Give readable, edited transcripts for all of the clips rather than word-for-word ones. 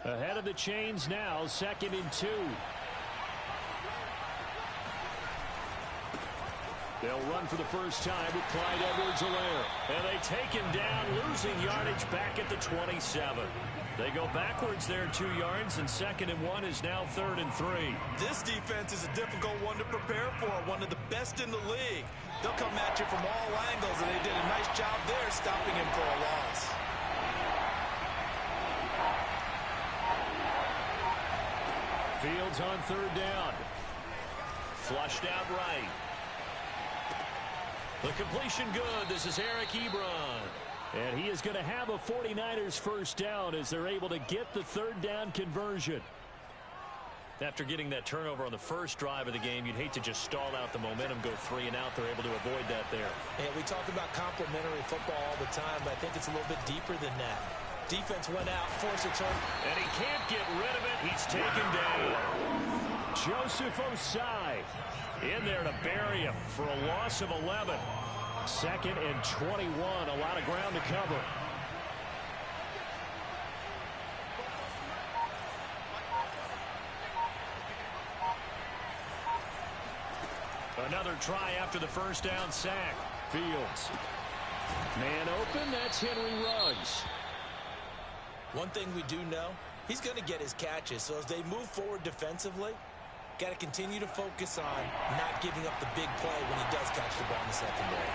Ahead of the chains now, 2nd and 2. They'll run for the first time with Clyde Edwards-Helaire. And they take him down, losing yardage back at the 27. They go backwards there 2 yards, and 2nd and 1 is now 3rd and 3. This defense is a difficult one to prepare for, one of the best in the league. They'll come at you from all angles, and they did a nice job there stopping him for a loss. Fields on 3rd down. Flushed out right. The completion good. This is Eric Ebron. And he is going to have a 49ers first down as they're able to get the 3rd down conversion. After getting that turnover on the first drive of the game, you'd hate to just stall out the momentum, go 3 and out. They're able to avoid that there. And we talk about complementary football all the time, but I think it's a little bit deeper than that. Defense went out, forced a turn. And he can't get rid of it. He's taken down. Joseph Osai in there to bury him for a loss of 11. 2nd and 21. A lot of ground to cover. Another try after the first down sack. Fields. Man open. That's Henry Ruggs. One thing we do know, he's going to get his catches. So as they move forward defensively, got to continue to focus on not giving up the big play when he does catch the ball in the secondary.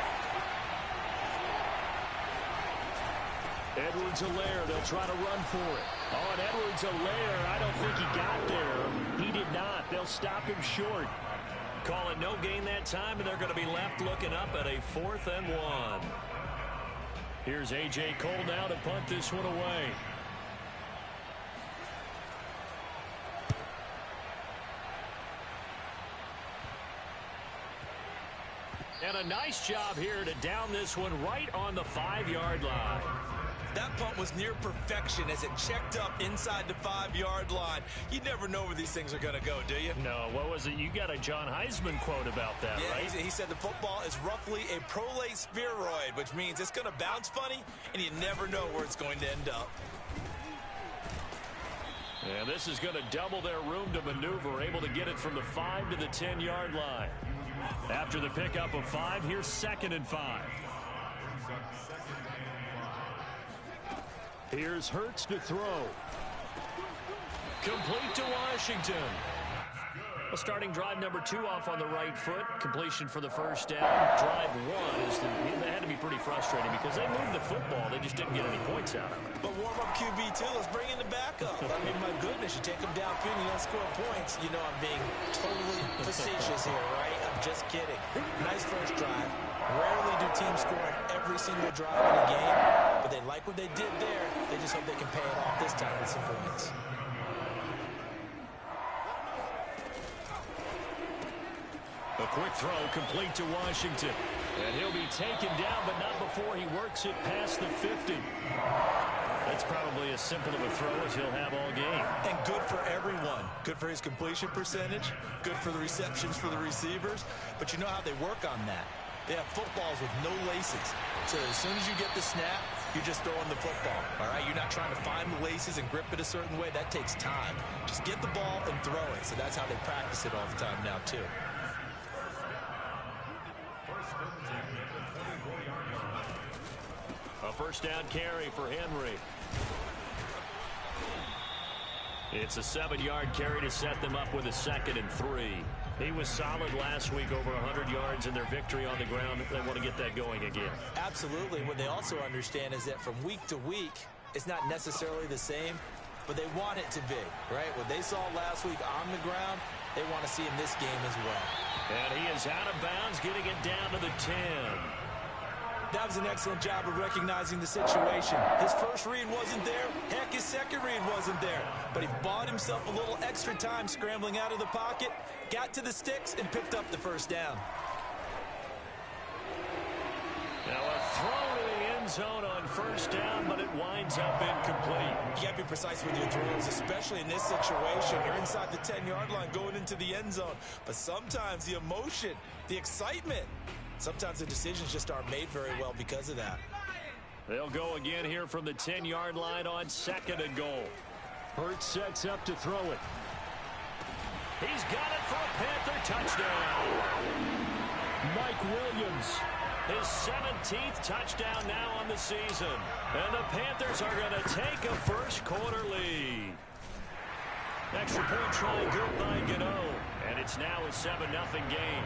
Edwards-Helaire, they'll try to run for it. Oh, and Edwards-Helaire, I don't think he got there. He did not. They'll stop him short. Call it no gain that time, and they're going to be left looking up at a 4th and 1. Here's A.J. Cole now to punt this one away. And a nice job here to down this one right on the 5-yard line. That punt was near perfection as it checked up inside the 5-yard line. You never know where these things are going to go, do you? No, what was it? You got a John Heisman quote about that, yeah, right? He said the football is roughly a prolate spheroid, which means it's going to bounce funny, and you never know where it's going to end up. And this is going to double their room to maneuver, able to get it from the 5 to the 10-yard line. After the pickup of 5, here's 2nd and 5. Here's Hurts to throw. Complete to Washington. Well, starting drive number 2 off on the right foot. Completion for the first down. Drive 1 they had to be pretty frustrating because they moved the football. They just didn't get any points out of it. But warm-up QB2, let's bring in the backup. I mean, my goodness, you take them downfield and you don't score points. You know I'm being totally facetious here, right? I'm just kidding. Nice first drive. Rarely do teams score on every single drive in a game, but they like what they did there. They just hope they can pay it off this time with some points. A quick throw complete to Washington. And he'll be taken down, but not before he works it past the 50. That's probably as simple of a throw as he'll have all game. And good for everyone. Good for his completion percentage. Good for the receptions for the receivers. But you know how they work on that. They have footballs with no laces. So as soon as you get the snap, you're just throwing the football. All right, you're not trying to find the laces and grip it a certain way. That takes time. Just get the ball and throw it. So that's how they practice it all the time now, too. A first down carry for Henry. It's a 7-yard carry to set them up with a 2nd and 3. He was solid last week, over 100 yards in their victory on the ground. They want to get that going again. Absolutely. What they also understand is that from week to week, it's not necessarily the same, but they want it to be, right? What they saw last week on the ground, they want to see in this game as well. And he is out of bounds, getting it down to the 10. That was an excellent job of recognizing the situation. His first read wasn't there. Heck, his second read wasn't there. But he bought himself a little extra time scrambling out of the pocket, got to the sticks, and picked up the first down. Now a throw to the end zone on first down, but it winds up incomplete. You got to be precise with your throws, especially in this situation. You're inside the 10-yard line going into the end zone. But sometimes the emotion, the excitement, sometimes the decisions just aren't made very well because of that. They'll go again here from the 10-yard line on 2nd and goal. Hurts sets up to throw it. He's got it for a Panther touchdown. Mike Williams, his 17th touchdown now on the season. And the Panthers are going to take a first quarter lead. Extra point try good by Gano. And it's now a 7-0 game.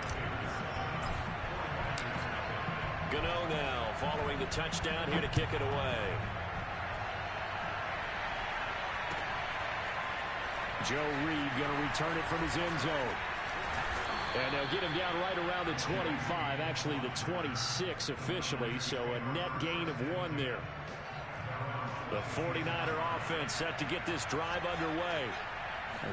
Gano now following the touchdown here to kick it away. Joe Reed going to return it from his end zone. And they'll get him down right around the 25, actually the 26 officially, so a net gain of 1 there. The 49er offense set to get this drive underway.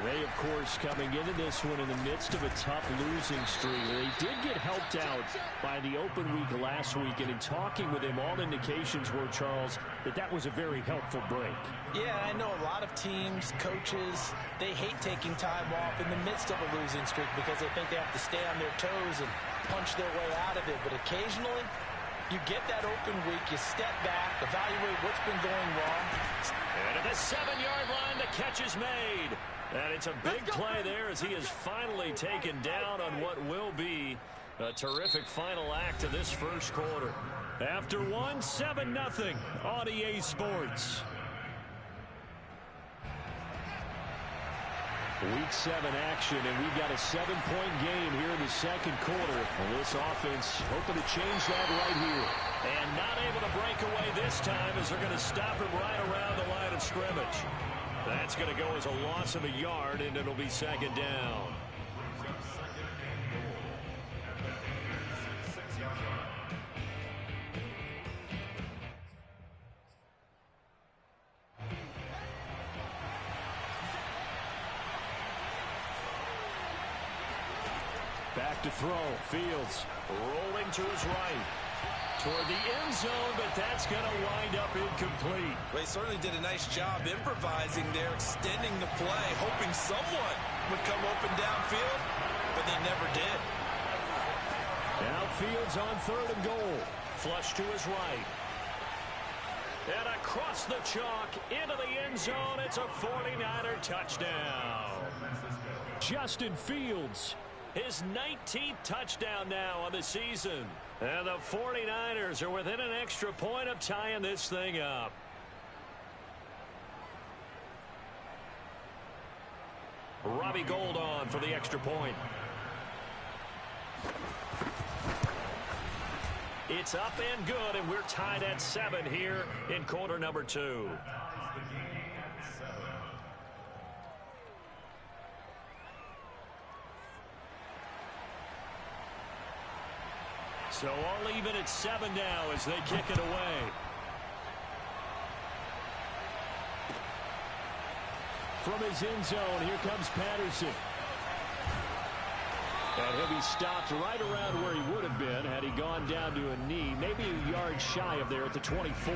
They, of course, coming into this one in the midst of a tough losing streak. They did get helped out by the open week last week, and in talking with him, all indications were, Charles, that was a very helpful break. Yeah, I know a lot of teams, coaches, they hate taking time off in the midst of a losing streak because they think they have to stay on their toes and punch their way out of it. But occasionally, you get that open week, you step back, evaluate what's been going wrong. And at the 7-yard line, the catch is made. And it's a big play there as he is finally taken down on what will be a terrific final act of this first quarter. After 7-0 on EA Sports. Week 7 action, and we've got a 7-point game here in the second quarter. And this offense hoping to change that right here. And not able to break away this time as they're going to stop him right around the line of scrimmage. That's going to go as a loss of a yard, and it'll be second down. Back to throw. Fields rolling to his right. Toward the end zone, but that's going to wind up incomplete. Well, he certainly did a nice job improvising there, extending the play, hoping someone would come open downfield, but they never did. Now Fields on 3rd and goal. Flush to his right. And across the chalk into the end zone. It's a 49er touchdown. Justin Fields, his 19th touchdown now on the season. And the 49ers are within an extra point of tying this thing up. Robbie Gould on for the extra point. It's up and good, and we're tied at 7 here in quarter number 2. So all even at 7 now as they kick it away. From his end zone, here comes Patterson. And he'll be stopped right around where he would have been had he gone down to a knee, maybe a yard shy of there at the 24.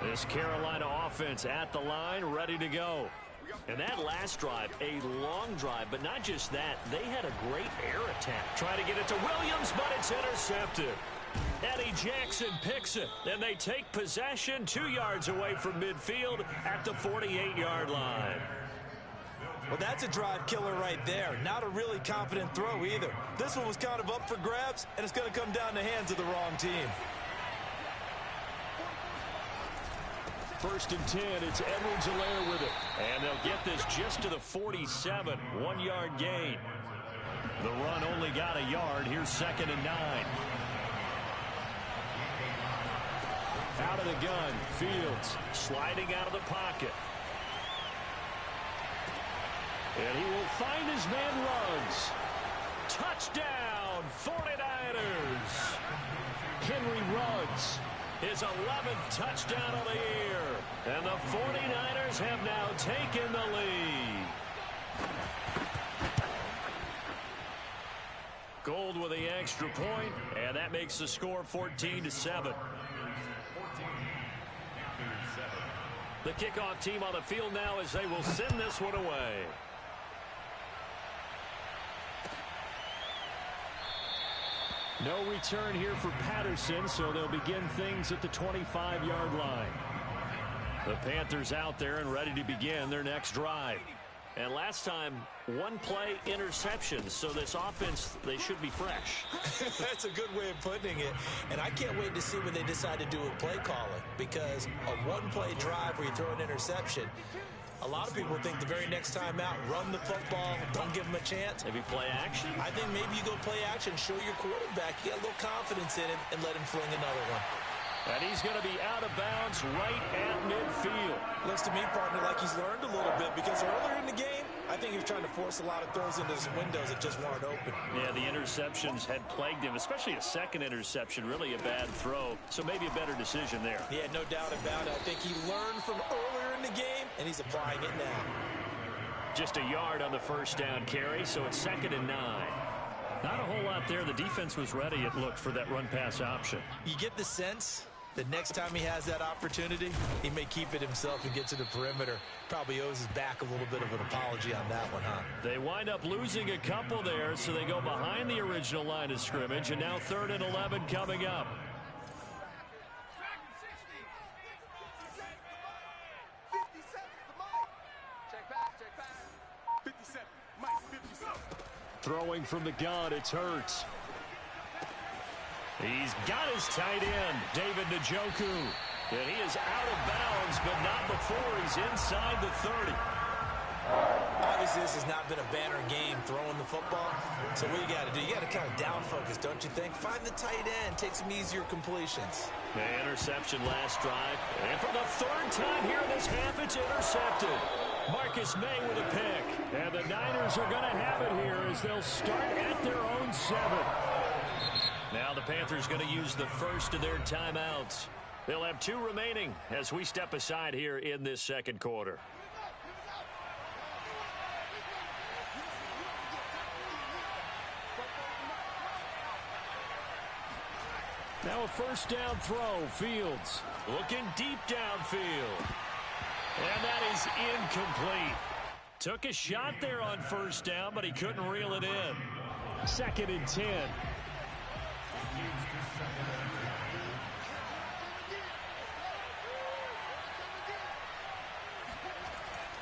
This Carolina offense at the line, ready to go. And that last drive, a long drive, but not just that. They had a great air attack. Trying to get it to Williams, but it's intercepted. Eddie Jackson picks it, and they take possession 2 yards away from midfield at the 48-yard line. Well, that's a drive killer right there. Not a really confident throw either. This one was kind of up for grabs, and it's going to come down the hands of the wrong team. 1st and 10, it's Edwards-Helaire with it. And they'll get this just to the 47, 1-yard gain. The run only got a yard. Here's 2nd and 9. Out of the gun, Fields sliding out of the pocket. And he will find his man Ruggs. Touchdown, 49ers. Henry Ruggs, his 11th touchdown of the year. And the 49ers have now taken the lead. Gould with the extra point, and that makes the score 14-7. The kickoff team on the field now as they will send this one away. No return here for Patterson, so they'll begin things at the 25-yard line. The Panthers out there and ready to begin their next drive. And last time, one play interceptions. So this offense, they should be fresh. That's a good way of putting it. And I can't wait to see what they decide to do with play calling. Because a one-play drive where you throw an interception, a lot of people think the very next time out, run the football, don't give them a chance. Maybe play action? I think maybe you go play action, show your quarterback, you get a little confidence in him, and let him fling another one. And he's going to be out of bounds right at midfield. Looks to me, partner, like he's learned a little bit because earlier in the game, I think he was trying to force a lot of throws into his windows that just weren't open. Yeah, the interceptions had plagued him, especially a second interception, really a bad throw. So maybe a better decision there. Yeah, no doubt about it. I think he learned from earlier in the game, and he's applying it now. Just a yard on the first down carry, so it's 2nd and 9. Not a whole lot there. The defense was ready, it looked, for that run-pass option. You get the sense the next time he has that opportunity, he may keep it himself and get to the perimeter. Probably owes his back a little bit of an apology on that one, huh? They wind up losing a couple there, so they go behind the original line of scrimmage, and now 3rd and 11 coming up. Throwing from the gun, it's Hurts. He's got his tight end, David Njoku. And he is out of bounds, but not before he's inside the 30. Obviously, this has not been a banner game throwing the football. So what you got to do, you got to kind of down focus, don't you think? Find the tight end, take some easier completions. The interception last drive. And for the 3rd time here in this half, it's intercepted. Marcus May with a pick. And the Niners are going to have it here as they'll start at their own 7. Now the Panthers going to use the first of their timeouts. They'll have 2 remaining as we step aside here in this second quarter. Now a first down throw. Fields looking deep downfield. And that is incomplete. Took a shot there on first down, but he couldn't reel it in. 2nd and 10.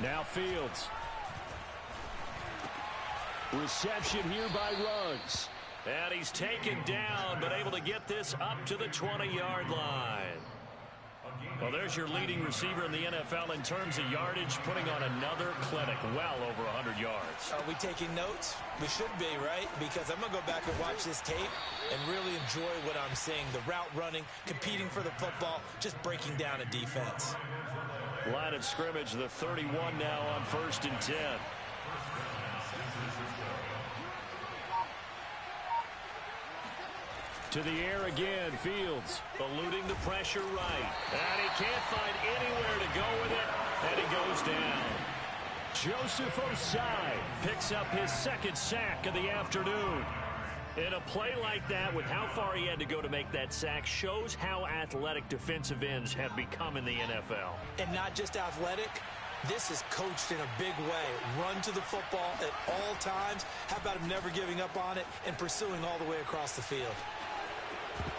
Now Fields. Reception here by Ruggs. And he's taken down, but able to get this up to the 20-yard line. Well, there's your leading receiver in the NFL in terms of yardage, putting on another clinic, well over 100 yards. Are we taking notes? We should be, right? Because I'm going to go back and watch this tape and really enjoy what I'm seeing. The route running, competing for the football, just breaking down a defense. Line of scrimmage, the 31 now on 1st and 10. To the air again, Fields eluding the pressure right. And he can't find anywhere to go with it, and he goes down. Joseph Osai picks up his 2nd sack of the afternoon. In a play like that, with how far he had to go to make that sack, shows how athletic defensive ends have become in the NFL. And not just athletic. This is coached in a big way. Run to the football at all times. How about him never giving up on it and pursuing all the way across the field?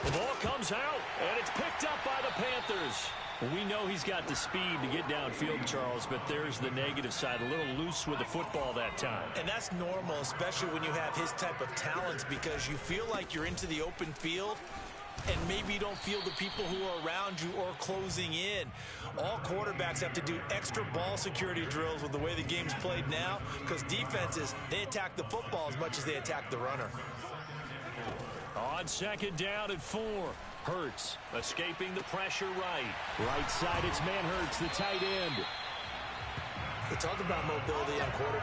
The ball comes out, and it's picked up by the Panthers. We know he's got the speed to get downfield, Charles, but there's the negative side. A little loose with the football that time. And that's normal, especially when you have his type of talents, because you feel like you're into the open field, and maybe you don't feel the people who are around you or closing in. All quarterbacks have to do extra ball security drills with the way the game's played now, because defenses, they attack the football as much as they attack the runner. On 2nd down and 4. Hurts escaping the pressure right. Right side, it's Manhurts, the tight end. We talk about mobility on quarterback.